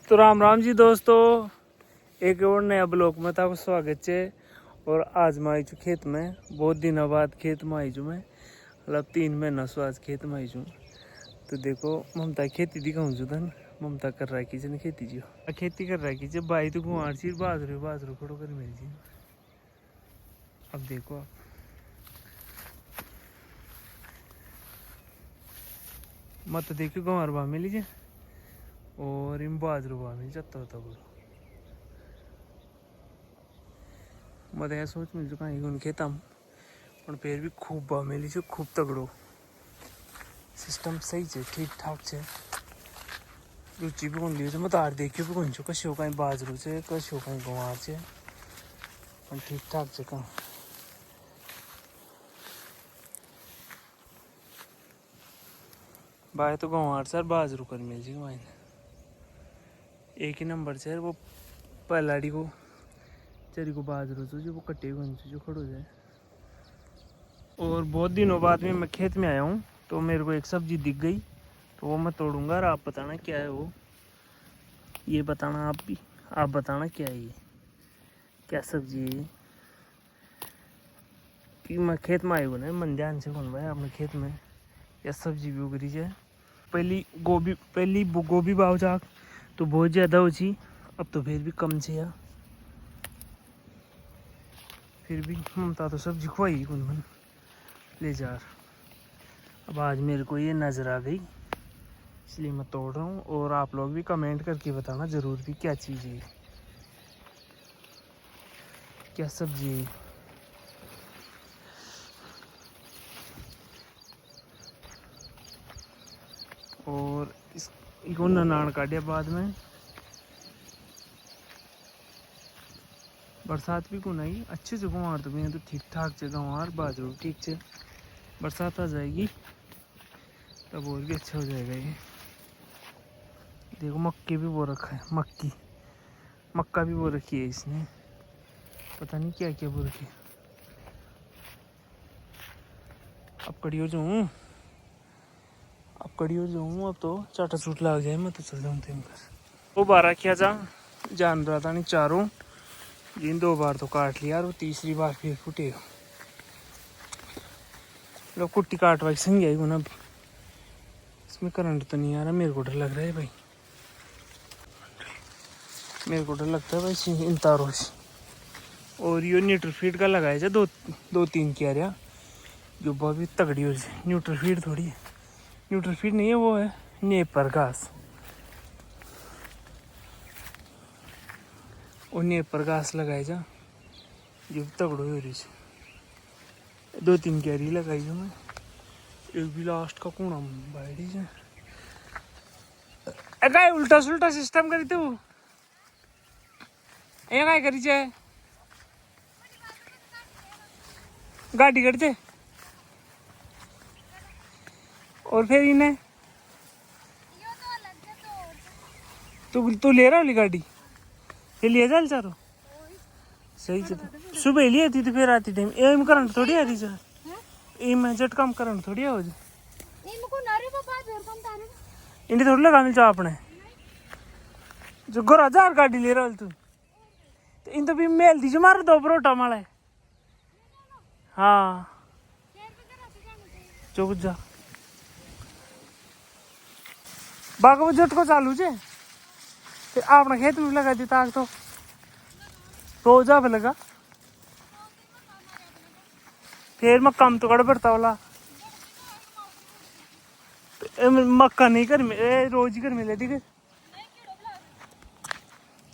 तो राम राम जी दोस्तों, एक और नया ब्लॉग में आपको स्वागत है। और आज मैं आई छू खेत में, बहुत दिनों बाद खेत में आई छू मैं, मतलब 3 महीना से आज खेत में आई छू। तो देखो ममता खेती दिखाऊँ छू धन, ममता कर रहा की जन खेती जो खेती कर रहा की भाई तो गुआर सी बाजरू बाजरू खड़ो कर मेरी जी। अब देखो आप मत देखो गुआर बा मिली जे और इन बाजरू बा मिल जाता होता बोलो। मैं तो सोच मिल चुका है खेतम पर फिर भी खूब बा मिली छे, खूब तगड़ो सिस्टम सही है, ठीक ठाक है। रुचि भी कौन ली मैं तार देखियो भी कौन छो कशो कहीं बाजरू से कशो कहीं गंवार से पर ठीक ठाक है कहाँ बाय तो गंवार सर बाजरू कर मिल जी वहीं एक ही नंबर से वो पलाड़ी को चरी को बाजरू से जो वो कटे हुए जो खड़ो जाए। और बहुत दिनों बाद में मैं खेत में आया हूँ तो मेरे को एक सब्जी दिख गई तो वो मैं तोड़ूंगा और आप बताना क्या है वो, ये बताना आप बताना क्या है ये, क्या सब्जी है कि मैं खेत में आया हूँ ना, मन ध्यान से कौन भाई अपने खेत में या सब्जी भी उग रही है। पहली गोभी भाव जाक तो बहुत ज़्यादा हो ची, अब तो फिर भी कम से या फिर भी ममता तो सब्जी खुआई कौन मन ले जा। अब आज मेरे को ये नज़र आ गई इसलिए मैं तोड़ रहा हूँ। और आप लोग भी कमेंट करके बताना ज़रूर भी क्या चीज़ है, क्या सब्जी है। और इसको नान काटे बाद में बरसात भी कौन आई अच्छे से गुमार तो भी तो ठीक ठाक से गंवार बाजरू ठीक से बरसात आ जाएगी तब और भी अच्छा हो जाएगा। ये देखो मक्के भी बो रखा है, मक्का भी बो रखी है इसने, पता नहीं क्या क्या बो रखी है। अब कड़ी हो जाऊँ अब तो चाटा सूट लग जाए मैं तो चल जाऊँ तेम कर वो 12 किया जान रहा था नहीं चारों जिन 2 बार तो काट लिया और वो तीसरी बार फिर फूटेगा। लोग कुट्टी काटवा की संग आई ना, इसमें करंट तो नहीं आ रहा, मेरे को डर लग रहा है भाई, मेरे को डर लगता है भाई इन तारों से। और ये न्यूट्रल फीड का लगाया जाए दो 3 क्यारियाँ जो बहुत तगड़ी हो जाए। न्यूट्रल फीड थोड़ी है, न्यूट्रल फीड नहीं है वो है नेपर घास, और नेपर घास लगाए जा जो तगड़ो हो रही है। 2-3 क्यारी लगाई जो मैं, एक भी लास्ट का कूड़ा बैठी है। काय उल्टा सुल्टा सिस्टम करी तू ए काय करी छे गाड़ी करते और फिर इन्हें तू ले रहा होली गाड़ी ये लिए चल चारो सही से तो सुबह लिए थी तो फिर आती टाइम एम करंट थोड़ी आ रही सर एम झटकम करंट थोड़ी हो जाए इंडी थोड़ी लगा मिल चाह अपने जो घर 1000 गाड़ी ले रहा तू तो इन तो भी मेल दीजिए मारो 2 परोटा माले हाँ चुप जा बागो झटको चालू छे फिर आपने खेत में लगा दी ताक तो रोज आप लगा फिर मैं कम तो गड़बड़ता वाला मक्का नहीं कर रोज ही कर मिले थी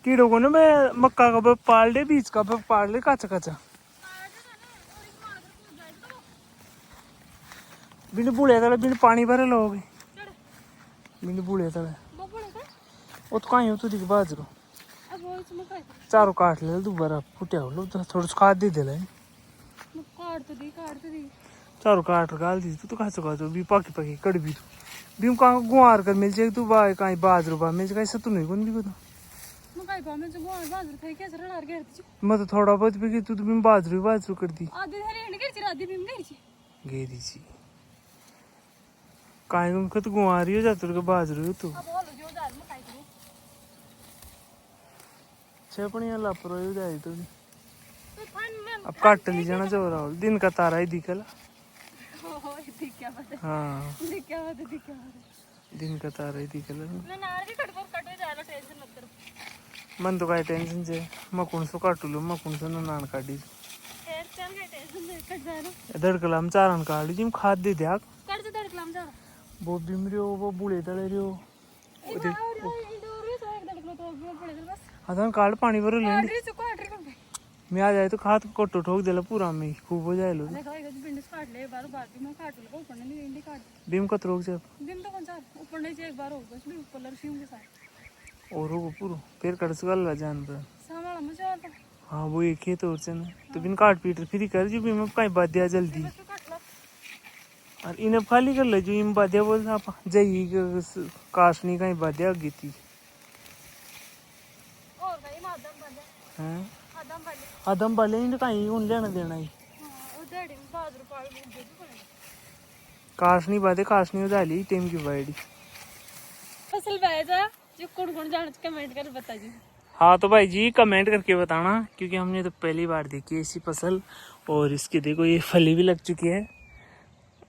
कीड़ों को ना मैं मक्का का पाल दे बीज का पाल ले काचा काचा बिन बुढ़े तले बिन पानी भरे लोग बिन बुढ़े तले वो तो कहीं हो तो दिख बाजरो चारों काट ले दोबारा फुटिया हो लो थोड़ा सा खाद दे दे ले चारों काट गाल दी तू तो खाचो भी पकी कड़बी तू बीम कहाँ गुआर कर मिल जाए तू बाय कहीं बाजरो बा मिल जाए सतु नहीं कौन भी को मैं तो थोड़ा बहुत भी तू तो बीम बाजरू कर दी गेरी सी कहीं उनको तो गुआर ही हो जाते बाजरू तू अच्छे पण यहाँ लापरवाही हो जाए तो अब काट ली जाना जो राहुल दिन का तारा ही दिखला। हाँ दिन का तारा ही दिखला। मन तो काय टेंशन से मकुन सो काटू लो मकुन सो नान काटी धड़कलाम चारण काटी जिम खाद दे दिया वो बिमरियो वो बुढ़े तले रियो अदन काट पानी भर ले मैं आ जाए तो खाद कोटो ठोक देला पूरा में खूब हो जाए लो बीम को रोक जब और हो पूरा फिर कट सका जान पर हाँ वो एक ही तो तो बिन काट पीट फिर कर जो बीम कहीं बात दिया जल्दी और इन्हें खाली कर ले जो इन बात दिया बोल आप जाइए काशनी कहीं बात दिया गई थी आदम वाले इन्हें कहीं उन लेना देना ही काशनी बातें काशनी हो जाली टीम की वाइडी फसल बैजा जो कौन जान कमेंट कर बता जी। हाँ तो भाई जी कमेंट करके बताना क्योंकि हमने तो पहली बार देखी है ऐसी फसल और इसके देखो ये फली भी लग चुकी है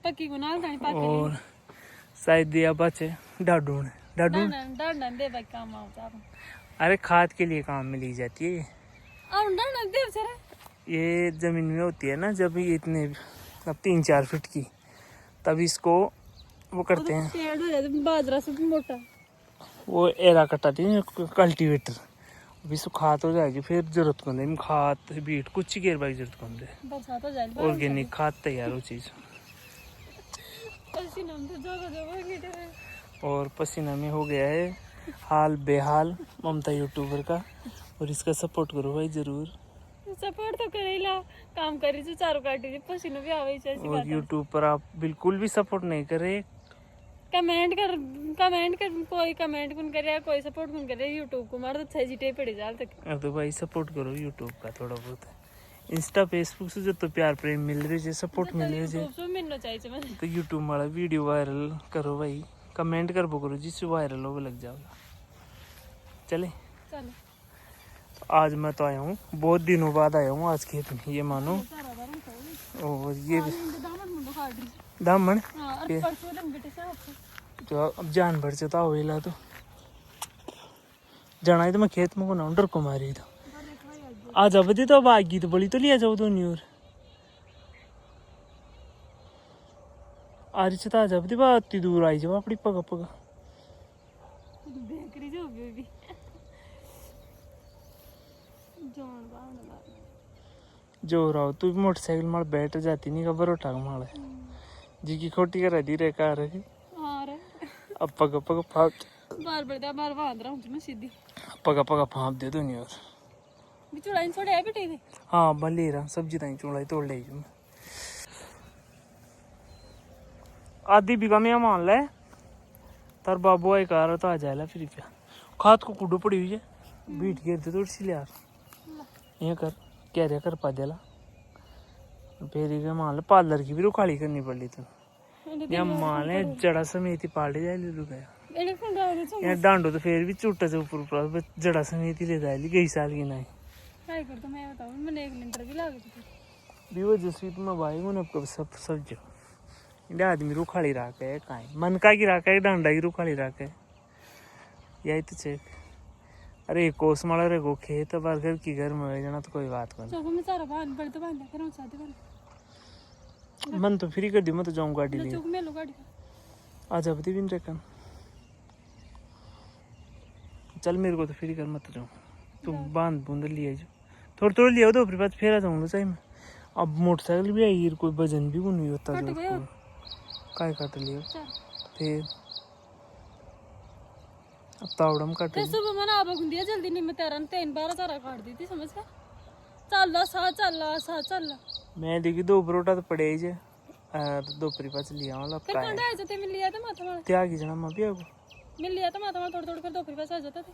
पक्की गुनाह नहीं पाके और शायद दिया बचे डाडू डाडू दे भाई काम आता अरे खाद के लिए काम में ली जाती है दे बेचारा ये जमीन में होती है ना जब ये इतने अब 3-4 फीट की तब इसको वो करते हैं पेड़ हो जाते बाजरा से भी मोटा वो एरा कटाती है कल्टीवेटर अभी सो खाद हो जाएगी फिर जरूरत को नहीं खाद बीट कुछ ही गेर बाई जरूरत को नहीं बरसात हो जाए ऑर्गेनिक खाद तैयार हो चीज और पसीना में हो गया है हाल बेहाल ममता यूट्यूबर का और इसका सपोर्ट करो भाई जरूर सपोर्ट तो करेला काम करी जो चारों काटी पसीना भी आवे ऐसी और यूट्यूब पर आप बिल्कुल भी सपोर्ट नहीं करे कमेंट कर कोई कमेंट कौन करे कोई सपोर्ट कौन करे यूट्यूब को मार तो 6 जीटे पड़े जाल तक अब तो भाई सपोर्ट करो यूट्यूब का थोड़ा बहुत इंस्टा फेसबुक से जो तो प्यार प्रेम मिल रही है सपोर्ट मिल रही है मिलना चाहिए तो यूट्यूब वाला वीडियो वायरल करो भाई कमेंट कर बो करो जिससे वायरल हो लग जाओगा चले चलो आज मैं तो आया हूँ बहुत दिनों बाद आया हूँ आज खेत में ये मानो और ये दामन तो अब जानवर से तो वेला तो जाना है तो मैं खेत में को ना डर को मारी था आज अब तो अब आगी तो बड़ी तो लिया जाओ तो नहीं और आज से तो आज अब इतनी दूर आई जाओ अपनी पगा पगा जो रहो तू मोटरसाइकिल मार बैठ जाती नहीं खबर उठा माल है जी की खोटी करा दी रे कार है अब पगा पगा फाप बार बड़ा बार बांध रहा हूं मैं सीधी पगा पगा फाप दे दो नहीं और चुड़ाई थोड़े है बेटे थे हाँ मैं ले रहा सब्जी ताई चुड़ाई तोड़ ले मैं आधी बीघा में मान ले तार बाबू आई कार तो आ जाएगा फिर क्या खाद को कुडू पड़ी हुई है बीट गिर दे थोड़ी सी ले यार ये कर क्या रे कर पा देला फिर ये मान ले पार्लर की भी रुखाड़ी करनी पड़ी तो या मान ले जड़ा समेत ही पाले जाए ले गया यार डांडो तो फिर भी चुट्टा से ऊपर ऊपर जड़ा समेत ही ले जाए गई साल की नहीं काय कर तो मैं बताऊं मैंने 1 लीटर भी लागे थी बीवो जसवी तुम्हें भाई को ना सब सब जो इंडे आदमी रुखाड़ी रख है काई मन का की रख है डांडा की रुखाड़ी रख है यही तो चेक अरे कोस माला रे गो खेत बार घर की घर में जाना तो कोई बात नहीं चौको में सारा बांध बड़ तो बांध करो साथे बांध मन तो फ्री कर दी मैं तो जाऊं गाड़ी ले चौक में लो गाड़ी आज अब दिन रेकन चल मेरे को तो फ्री कर मत जाऊं तू बांध बूंद लिया जो थोड़ी थोड़ी लिया दो फिर बाद फेर आ जाऊंगा सही में अब मोटरसाइकिल भी आई कोई वजन भी नहीं होता जो काय काट लिया फिर अब तावड़म काट ते सुबह मैंने आप गुंदिया जल्दी नहीं मैं तेरा 3-12 सारा काट दी थी समझ गया चल मैं देखी 2 परोटा तो पड़े ही जे और 2 परी पास लिया वाला फिर कौन आया जते मिल लिया था माथा में त्यागी जना मैं भी आगो मिल लिया था माथा में थोड़ा कर 2 परी पास आ जाता थे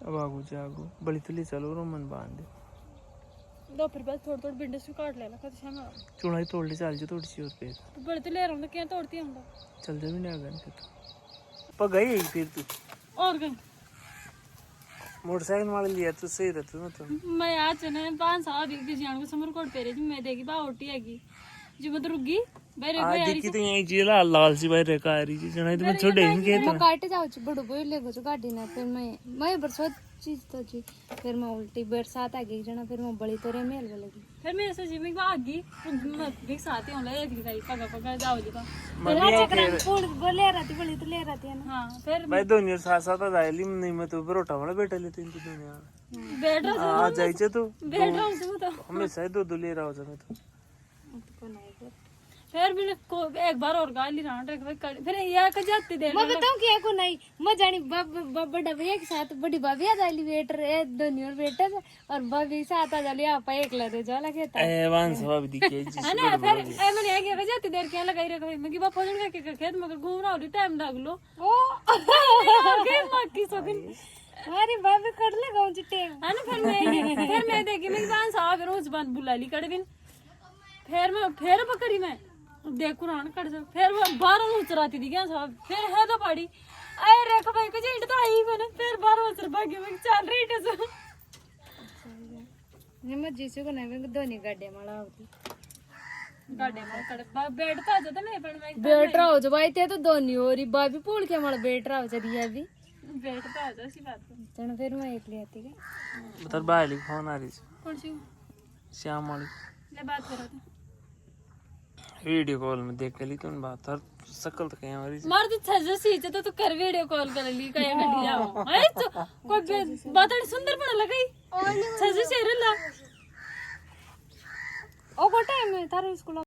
अब आगो जागो बड़ी तो ले चलो रोमन बांध दे 2 परी पास थोड़ा बिंडे से काट लेना कद शाम चुड़ाई तोड़ ले चल जो थोड़ी सी और पे तो बड़े तो ले रहा हूं क्या तोड़ती हूं चल जा भी नहीं आगन फिर तो पर गई फिर तू और गई मोटरसाइकिल मार लिया तो सही रहता ना तुम। मैं आज ने 5 साल भी किसी को समरकोट पे रही मैं देखी बा ओटी हैगी जी मत रुकी बेरे आज पे देखी तो यही जी लाल सी बाहर रखा आ रही जी जना तो मैं छोड़े इनके मैं काटे जाऊँ बड़ो बोल ले गो गाड़ी ना फिर मैं बरसात चीज तो जी फिर मैं उल्टी बरसात आ गई जना फिर मैं बड़ी तोरे मेल बोलेगी फिर मैं ऐसे जी में आगी भी साथ ही होला एक गई पगा पगा जाओ जी का फूल बोले रहती बड़ी तो ले रहती है ना हां फिर भाई दोनों साथ साथ जायली नहीं मैं तो बरोटा वाला बैठा लेते इनकी दुनिया बैठ रहा आ जायचे तो बैठ रहा हूं तो हमेशा दो ले रहा हो मैं तो फिर भी एक बार और गाली रांट फिर यह का जाती देर मैं बताऊं क्या को नहीं मैं जानी बड़ा भैया के साथ बड़ी भाभी आ जाली वेटर है दोनों और वेटर और भाभी के साथ आ जाली आप एक लगे जाला कहता ए वान सब दिखे जी है ना फिर ए मैंने आगे का जाती देर क्या लगाई रखा मैं कि बा भोजन का खेत मगर घूम रहा हूं टाइम लाग लो ओ के मक्की सोगिन अरे भाभी कर ले गांव चिट्टे है ना फिर मैं देखी मैं बान सा फिर उस बान बुला ली कड़विन फिर पकड़ी मैं देख कुरान कट जा फिर वो 12 उचराती थी क्या साहब फिर है तो पड़ी अरे रेख भाई को जेंट तो आई मैंने फिर 12 उचर भागी मैं चल रही थे मैं जीसु को नहीं मैं दोनों गाड़े माला होती गाड़े में कड़ बैठता जाता मैं पर मैं बैठ रहा हो जो भाई ते तो दोनों और ही भाभी पूल के माला बैठ रहा हो चलिए अभी बैठता जा सी बात चलो फिर मैं एक ले आती है मतलब बाहर फोन आ रही कौन सी श्याम वाली ले बात करो तो वीडियो कॉल में देख ली तुम बात और शकल तो कहीं हमारी मार तो छज सीचे तो तू कर वीडियो कॉल कर ली कहीं गड्डी जाओ अरे तो कोई बात सुंदर पड़ा लगाई छज से रे ला ओ को टाइम है थारो स्कूल